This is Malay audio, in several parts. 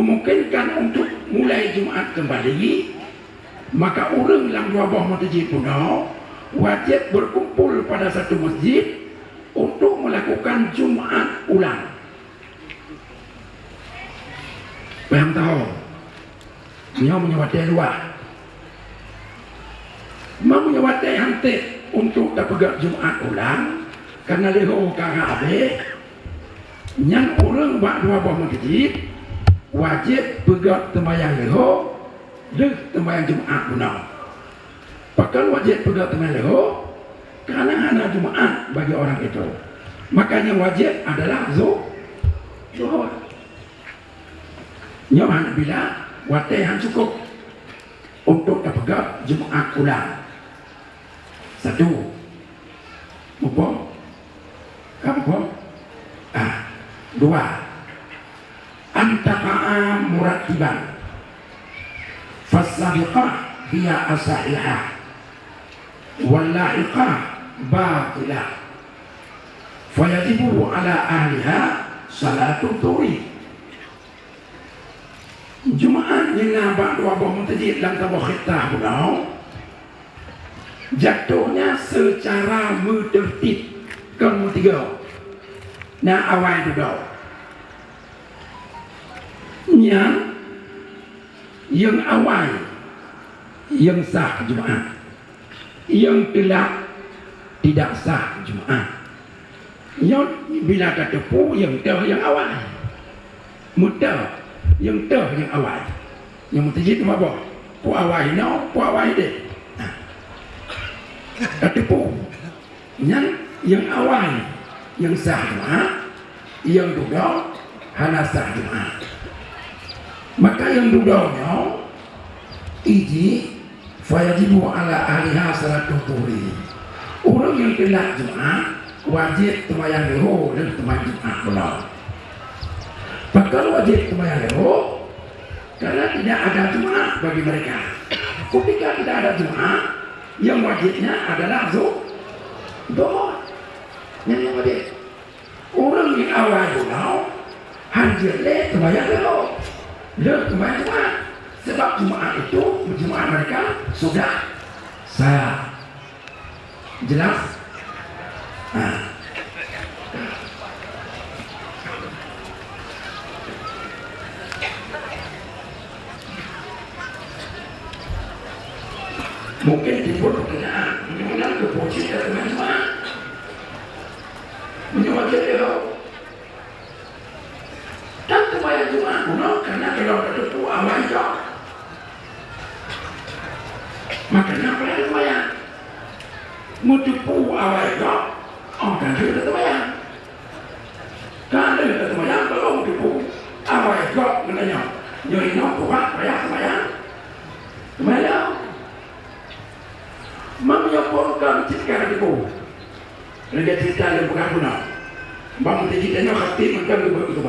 memungkinkan untuk mulai Jumat kembali, maka orang yang dua buah masjid puno wajib berkumpul pada satu masjid untuk melakukan Jumat ulang. Paham tahu? Dia menyewatai luar, mau menyewatai hantik untuk dapat Jumat ulang karena leho karabe. Yang orang buat dua buah masjid wajib pegat tembayang leho dan tembayang Jumat puno. Pakal wajib pegat tembayang leho karena hanya Jumat bagi orang itu. Makanya wajib adalah zuhur. Nyaman bila watihan cukup untuk dapat Jumat ulang. Satu, mumpung, kamu dua, antara muratiban fasabiqah biya asa'ihah walla'iqah batilah fayajibu ala ahliha salatul turi. Jumaat yang nabak dua buah masjid dan tabah khitah pulau jatuhnya secara tertib kamu tiga. Nah awal itu dah yang awal yang sah Jumaat, yang telah tidak sah Jumaat. Yang bila kata pu yang dah yang awal, mudah yang dah yang awal. Yang masjid apa? Pu awal no, pu awal deh. Kata pu yang awal yang sah Jumaat, yang duduk hanya sah Jumaat. Maka yang duduknya iji fayajibu ala ahliha salatul turi. Orang yang telah Jumaat wajib tembayang leho dan tembayang Jumaat pulau. Bakal wajib tembayang leho karena tidak ada Jumaat bagi mereka. Ketika tidak ada Jumaat, yang wajibnya adalah zuhur. Yang wajib orang yang awal pulau hadir le tembayang leho dan tembayang Jumaat. Sebab Jumaat itu Jumaat mereka sudah sah. Jelas? Mungkin timbul pertanyaan, bagaimana keputusan teman-teman menyebabkan dia dan tembayang Jumaat kuno karena kalau ada tu awal itu makanya apa yang tembayang mutupu awal itu kan dia tembayang kan dia tembayang kalau mutupu awal itu menanya jadi nak buat bayar tembayang menyampaikan cerita itu dia cerita yang bukan guna bangun cerita hati macam itu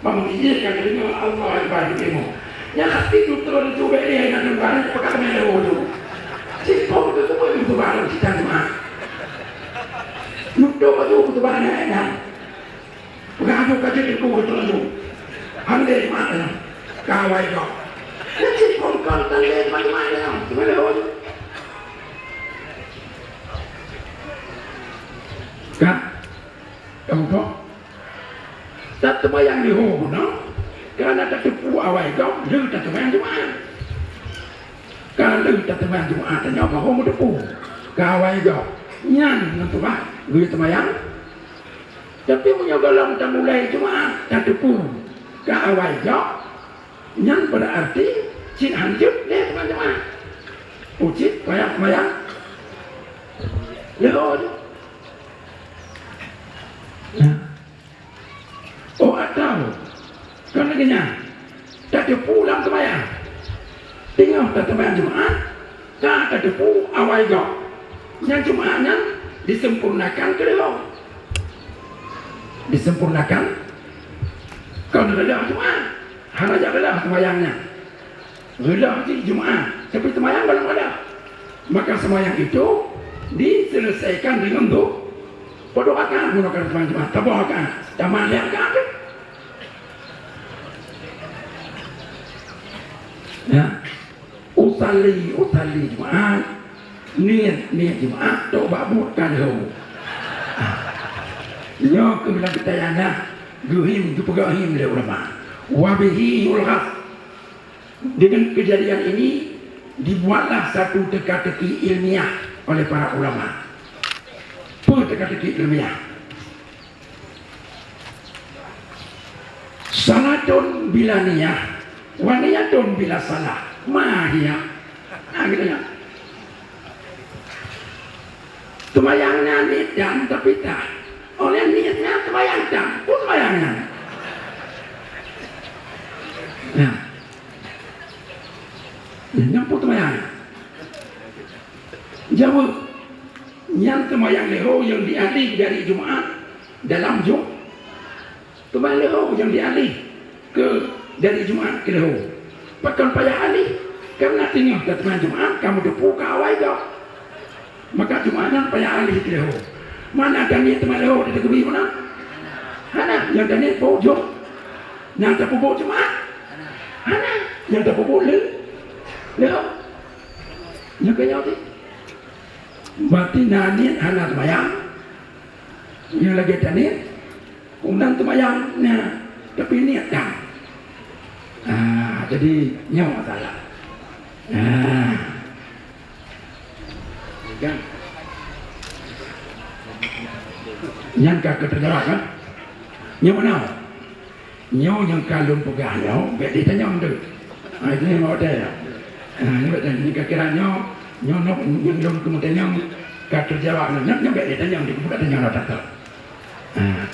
bangun cerita yang Allah Akbar itu yang hati itu terus juga dia yang barang pakai melo itu cerita itu semua itu barang cerita cuma nudo itu barang enak bukan aku kaji itu itu hande mana kawai kau cerita kan tanda macam-macam gimana itu kan kamu kok tak terbayang di home no karena tak tipu awal kau lu tak terbayang Jumaat kan lu tak terbayang Jumaat dan apa home tipu kawai kau nyan nanti bah lu terbayang tapi punya galang tak mulai Jumaat tak tipu kawai kau nyan berarti cik hancur dia teman-teman ucit bayang lewat. Oh atau karena gini tak pulang terbayang tinggal tak terbayang Jumaat tak terpu awal kau yang Jumaatnya disempurnakan ke dalam disempurnakan kalau redah Jumaat hanya aja redah terbayangnya redah di Jumaat tapi terbayang belum ada maka sembahyang itu diselesaikan dengan doa pada akan menggunakan sembahyang Jumaat, tabah akan, taman lihat akan. Ya, usalli Jumat, niat Jumat, tu babutkan ho. Nyo ke bilang kita yana, guhim tu pegahim le ulama. Wabihi yulghas. Dengan kejadian ini dibuatlah satu teka-teki ilmiah oleh para ulama. Apa teka-teki ilmiah? Salatun bila niyah, wa niyatun bila salah. Mahiyah. Gitu ya. Semayangnya niat dan tapi tak. Oleh niatnya semayang dan pun semayangnya. Ya. Yang pun semayang. Jawab. Yang semayang leho yang dialih dari Jumat dalam Jumat. Semayang leho yang dialih ke dari Jumat ke leho. Pakan payah alih. Karena tinggal ke tengah Jumat kamu depu ke awal kau. Maka Jumatnya payah alih ke leho. Mana ada niat teman leho di tegubi mana? Hana yang ada niat pojok. Yang tak pojok Jumat. Hana yang tak pojok leho. Yang kaya tu. Berarti niat hana temayang. Yang lagi ada niat. Undang temayang. Nah, tapi niat dah. Jadi nyawa masalah. Kan? Yang kakak terjawab kan? Nyawa mana? Nyawa yang kalun pegah nyawa, biar dia tanya tu. Itu yang mau dia. Ini kira nyawa nak yang lun kemudian yang kakak terjawab nyawa biar dia tanya dia bukan tanya nak tak.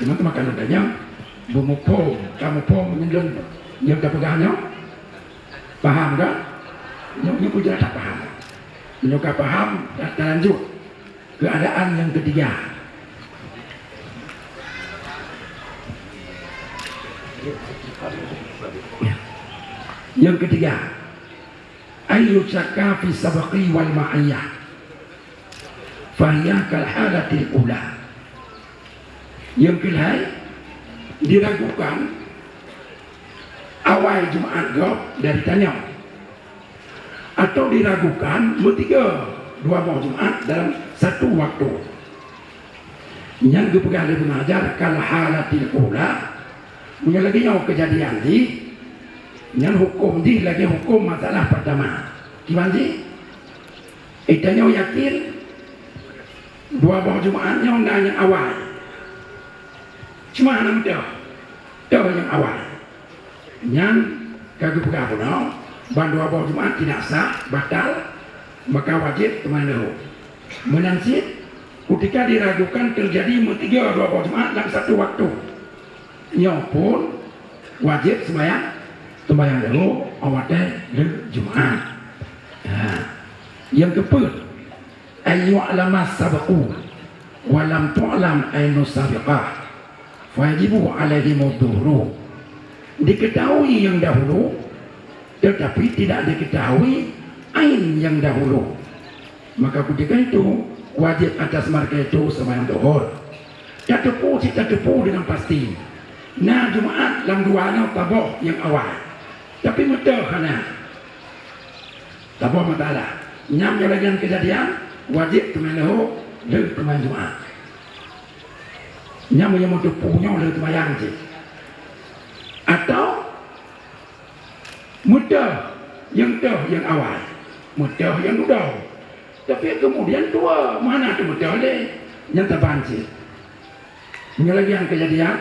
Cuma kalau tanya, bumupo, kamu pom yang lun yang tak pegah nyawa. Paham tak? Nyonya pun tak paham. Nyonya paham, tak lanjut. Keadaan yang ketiga. Yang ketiga, ayu syakka fi sabaqi wal ma'iyah. Fahiya kal halatil ula. Yang kelai diragukan awal Jumat gop dari tanya. Atau diragukan bertiga dua buah Jumat dalam satu waktu. Yang dipegang oleh pengajar kal halatil ula. Punya lagi yang kejadian di yang hukum di lagi hukum masalah pertama. Gimana sih? Itanya yakin dua buah Jumatnya yang awal. Cuma enam dah yang awal. Yang kagak pegang pun bandu abah Jumat tidak sah, batal, maka wajib teman dahulu. Menansit, ketika diragukan terjadi tiga dua abah Jumat dalam satu waktu, yang pun wajib sembahyang dahulu awatnya di Jumat. Yang keempat, ayu alama sabaku, walam tu'lam ainu sabiqah, wajibu alaihi mudhuru. Diketahui yang dahulu tetapi tidak diketahui ain yang dahulu, maka ketika itu wajib atas mereka itu sembahyang zuhur. Tak tepu dengan pasti. Nah Jumat dalam dua taboh yang awal, tapi mudah kana taboh matalah. Nyam yang kejadian wajib teman lahu dan teman Jumat. Nyam yang tepunya oleh sembahyang je. Atau mudah yang awal, mudah yang mudah. Tapi kemudian dua mana tu mudah deh yang terbanci. Ini lagi yang kejadian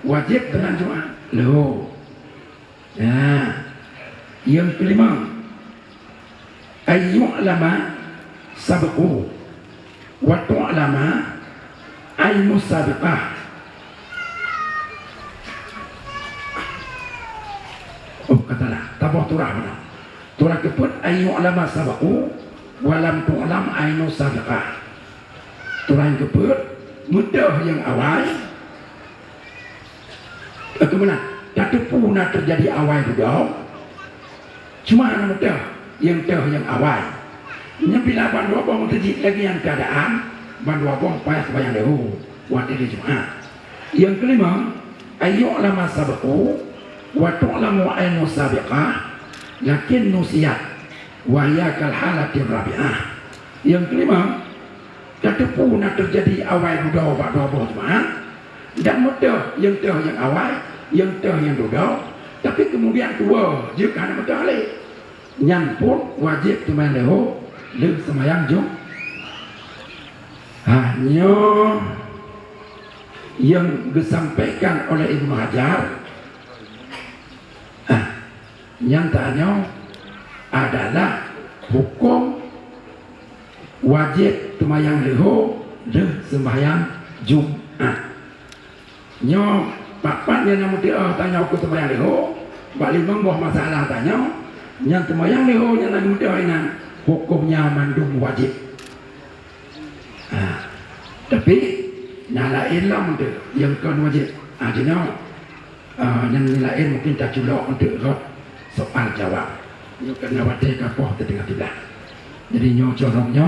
wajib dengan Jumat. Loh. Nah, yang kelima, ayu lama sabqu wa tu'lama ayu sabiqah. Katalah tabah turah mana turah keput ayu alama sabaku walam tu'lam ainu sabiqah. Turah yang keput mudah yang awal kemana tak tepu nak terjadi awal juga, cuma anak mudah yang awal. Yang bila bandu abang terjadi lagi yang keadaan bandu abang payah sembahyang dahulu waktu di Jumat. Yang kelima ayu alama sabaku wa tu'lamu ainu sabiqah lakin nusiat waya kal halatir rabi'ah. Yang kelima, katapu nak terjadi awal dudau bak dua jemaah dan mudah yang awal, yang yang dudau, tapi kemudian tua jika nak mudah lagi. Yang pun wajib tuman leho le semayang jum. Hanya yang disampaikan oleh Ibnu Hajar nyatanya adalah hukum wajib tumayang leho de sembahyang Jumat. Nyo papan yang namun dia tanya aku tumayang leho, balik membuah masalah tanya, yang tumayang leho yang namun dia ini hukumnya mandum wajib. Tapi nyalain lah untuk yang kan wajib. Adina yang lain mungkin tak culok untuk soal jawab. Nyo kena wadai kapoh terdengar tidak. Jadi nyo corongnya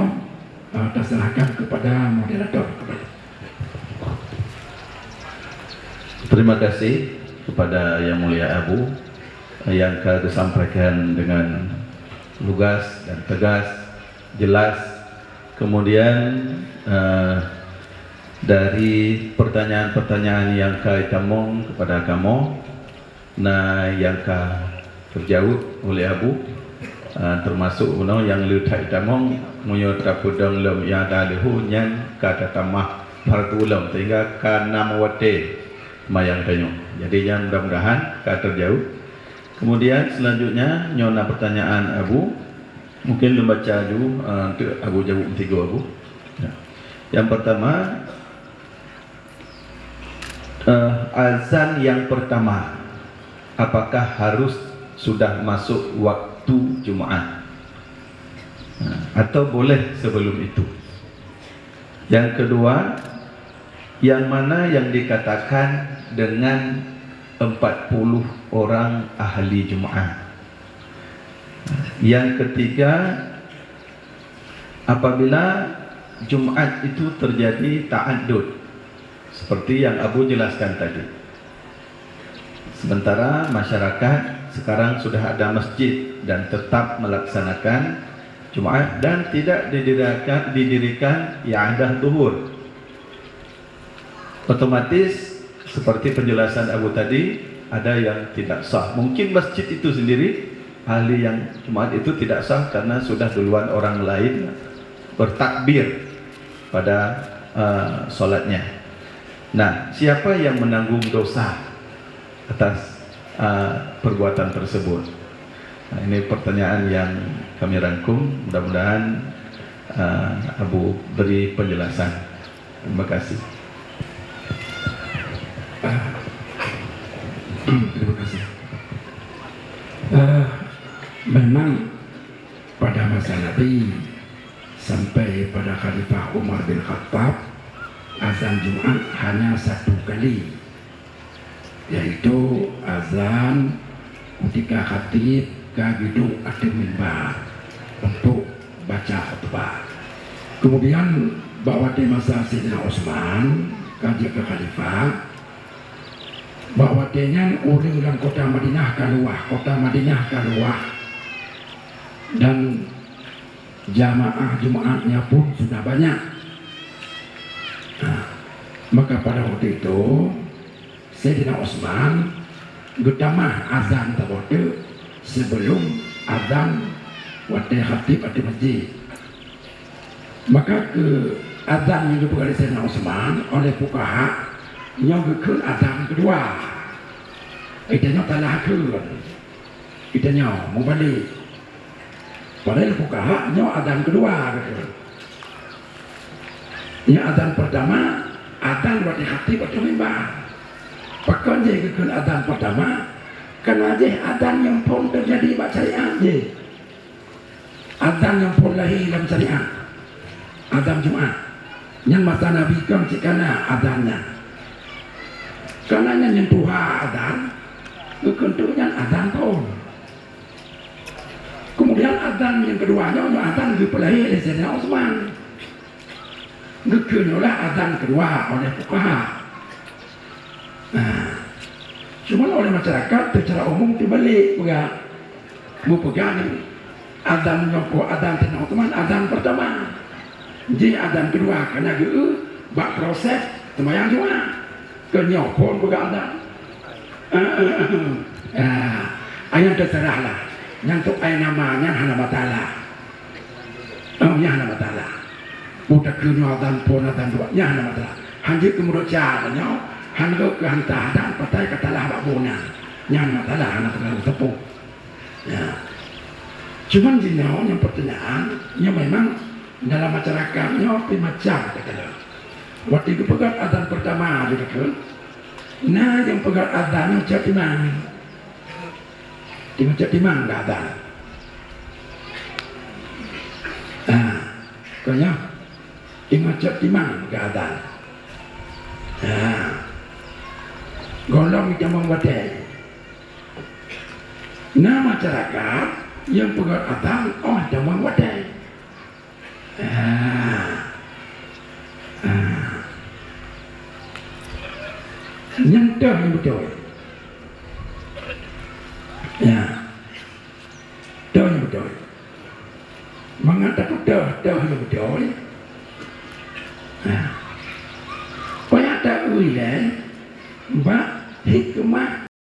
terserahkan kepada moderator. Terima kasih kepada Yang Mulia Abu yang disampaikan dengan lugas dan tegas, jelas. Kemudian dari pertanyaan-pertanyaan yang kaitamong kepada kamu, nah yang terjawab oleh Abu, termasuk yang letak tamong munyo trapudang lem yang ada lehu yang kata tamah partulam sehingga kana mawate mayang tanyo. Jadi yang mudah-mudahan terjawab. Kemudian selanjutnya nyona pertanyaan Abu, mungkin membaca dulu untuk Abu jawab tiga Abu. Ya. Yang pertama, azan yang pertama apakah harus sudah masuk waktu Jumaat atau boleh sebelum itu? Yang kedua, yang mana yang dikatakan dengan 40 orang ahli Jumaat? Yang ketiga, apabila Jumaat itu terjadi ta'addud seperti yang Abu jelaskan tadi, sementara masyarakat sekarang sudah ada masjid dan tetap melaksanakan Jumaat dan tidak didirikan i'adah zuhur, otomatis seperti penjelasan Abu tadi ada yang tidak sah. Mungkin masjid itu sendiri ahli yang Jumaat itu tidak sah karena sudah duluan orang lain bertakbir pada solatnya. Nah, siapa yang menanggung dosa atas perbuatan tersebut? Nah, ini pertanyaan yang kami rangkum. Mudah-mudahan Abu beri penjelasan. Terima kasih. Terima kasih. Memang pada masa Nabi sampai pada Khalifah Umar bin Khattab, azan Jumat hanya satu kali, yaitu azan ketika khatib duduk di mimbar untuk baca khutbah. Kemudian bahwa di masa Sayyidina Utsman kaji ke Khalifah, bahwa dengan orang dalam kota Madinah keluar dan jamaah Jumatnya pun sudah banyak. Nah, maka pada waktu itu Sayyidina Utsman getamah azan terwaktu sebelum azan waktu khatib di masjid. Maka ke azan yang dibuat oleh Sayyidina Utsman oleh fuqaha yang ke azan kedua, itanya telah itanya mau balik. Padahal fuqaha nya azan kedua gitu. Yang azan pertama azan waktu khatib atau mimbar. Pakai je ke azan pertama karena je azan yang pun terjadi pada syariat je. Azan yang pun lahir dalam syariat. Azan Jumat. Yang masa Nabi kan cikana azannya. Karena yang Tuhan azan, kekentunya azan pun. Kemudian azan yang keduanya, azan dipelai oleh Sayyidina Utsman. Kekenyolah azan kedua oleh fuqaha. Nah, cuma oleh masyarakat secara umum dibalik juga. Mu pegang adzan nyoko adzan tenang teman adzan pertama. Jadi adzan kedua kena bak proses sembahyang juga. Kenyokon pegang adzan. Ayat terserahlah. Yang tu ayat namanya hana batala. Nya hana batala. Udah kenyok adzan pun adzan dua. Nya hana batala. Hanjir kemudian cara nyok. Hana ke hantah dan patai katalah bak bona. Nya hana batala hana terlalu tepuk. Ya. Cuman di yang pertanyaan, yang memang dalam masyarakatnya macam kata. Waktu itu pegang adzan pertama juga kan. Nah yang pegang adzan cak timang, cak timang nggak adzan. Kayaknya cak timang nggak adzan. Golong jamang wadai. Nah masyarakat yang pegang adzan jamang wadai. Yang dah yang betul. Ya, dah yang betul. Mengatakan dah yang betul. Banyak tak uilan, mbak hikmah